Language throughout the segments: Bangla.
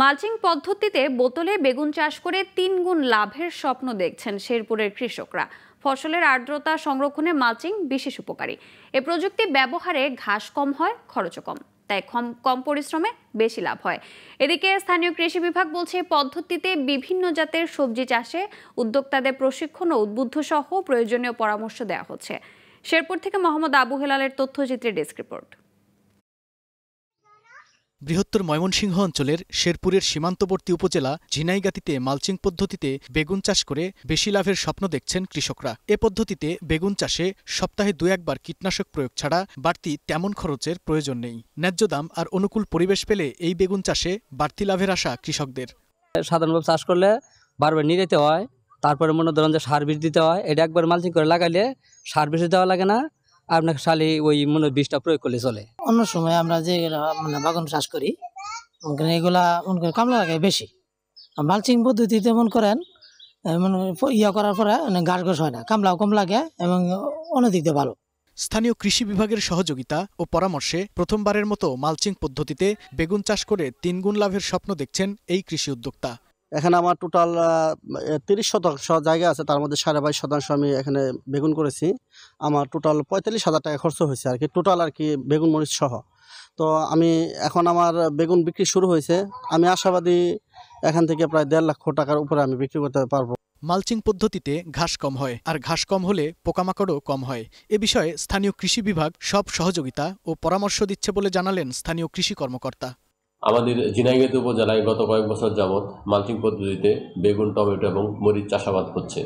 মালচিং পদ্ধতিতে বোতলে বেগুন চাষ করে ৩ গুণ লাভের স্বপ্ন দেখছেন শেরপুরের কৃষকরা। ফসলের আর্দ্রতা সংরক্ষণে মালচিং বিশেষ উপকারী। এ প্রযুক্তি ব্যবহারে ঘাস কম হয়, খরচও কম, তাই কম পরিশ্রমে বেশি লাভ হয়। এদিকে স্থানীয় কৃষি বিভাগ বলছে পদ্ধতিতে বিভিন্ন জাতের সবজি চাষে উদ্যোক্তাদের প্রশিক্ষণ ও উদ্বুদ্ধ সহ প্রয়োজনীয় পরামর্শ দেওয়া হচ্ছে। শেরপুর থেকে মোহাম্মদ আবু হেলালের তথ্যচিত্রে ডেস্ক রিপোর্ট। বৃহত্তর ময়মনসিংহ অঞ্চলের শেরপুরের সীমান্তবর্তী উপজেলা ঝিনাইগাতিতে মালচিং পদ্ধতিতে বেগুন চাষ করে বেশি লাভের স্বপ্ন দেখছেন কৃষকরা। এ পদ্ধতিতে বেগুন চাষে সপ্তাহে ২-১ বার কীটনাশক প্রয়োগ ছাড়া বাড়তি তেমন খরচের প্রয়োজন নেই। ন্যায্য দাম আর অনুকূল পরিবেশ পেলে এই বেগুন চাষে বাড়তি লাভের আশা কৃষকদের। সাধারণভাবে চাষ করলে বারবার নিড়াইতে হয়, তারপরে মনে ধরেন যে সার বীজ দিতে হয়। এটা একবার মালচিং করে লাগাইলে সার বেশি দেওয়া লাগে না, আপনাকে খালি ওই মনে বীজটা প্রয়োগ করলে চলে। অন্য সময় আমরা যে বাগান চাষ করি এগুলা কামলা লাগে বেশি। মালচিং পদ্ধতিতে মনে করেন করার পরে ঘাস হয় না, কামলাও কম লাগে এবং অনেক দিক দিয়ে ভালো। স্থানীয় কৃষি বিভাগের সহযোগিতা ও পরামর্শে প্রথমবারের মতো মালচিং পদ্ধতিতে বেগুন চাষ করে ৩ গুণ লাভের স্বপ্ন দেখছেন এই কৃষি উদ্যোক্তা। এখানে আমার টোটাল ৩০% জায়গা আছে, তার মধ্যে ২২.৫% আমি এখানে বেগুন করেছি। আমার টোটাল ৪৫,০০০ টাকা খরচ হয়েছে আর কি, টোটাল আর কি বেগুন মরিচ সহ। তো আমি এখন আমার বেগুন বিক্রি শুরু হয়েছে। আমি আশাবাদী এখান থেকে প্রায় ১.৫ লক্ষ টাকার উপরে আমি বিক্রি করতে পারবো। মালচিং পদ্ধতিতে ঘাস কম হয়, আর ঘাস কম হলে পোকামাকড়ও কম হয়। এ বিষয়ে স্থানীয় কৃষি বিভাগ সব সহযোগিতা ও পরামর্শ দিচ্ছে বলে জানালেন স্থানীয় কৃষি কর্মকর্তা। আমাদের ঝিনাইগাতি উপজেলায় গত কয়েক বছর যাবৎ মালচিং পদ্ধতিতে বেগুন, টমেটো এবং মরিচ চাষাবাদ হচ্ছে।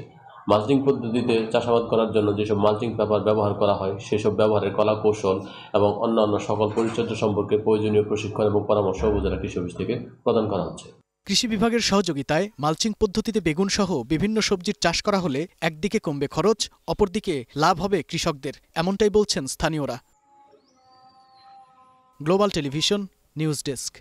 মালচিং পদ্ধতিতে চাষাবাদ করার জন্য যেসব মালচিং পেপার ব্যবহার করা হয় সেসব ব্যবহারের কলা কৌশল এবং অন্যান্য সকল পরিচর্যা সম্পর্কে প্রয়োজনীয় প্রশিক্ষণ এবং পরামর্শ উপজেলা কৃষি অফিস থেকে প্রদান করা হচ্ছে। কৃষি বিভাগের সহযোগিতায় মালচিং পদ্ধতিতে বেগুন সহ বিভিন্ন সবজির চাষ করা হলে একদিকে কমবে খরচ, অপরদিকে লাভ হবে কৃষকদের, এমনটাই বলছেন স্থানীয়রা। Global television news desk.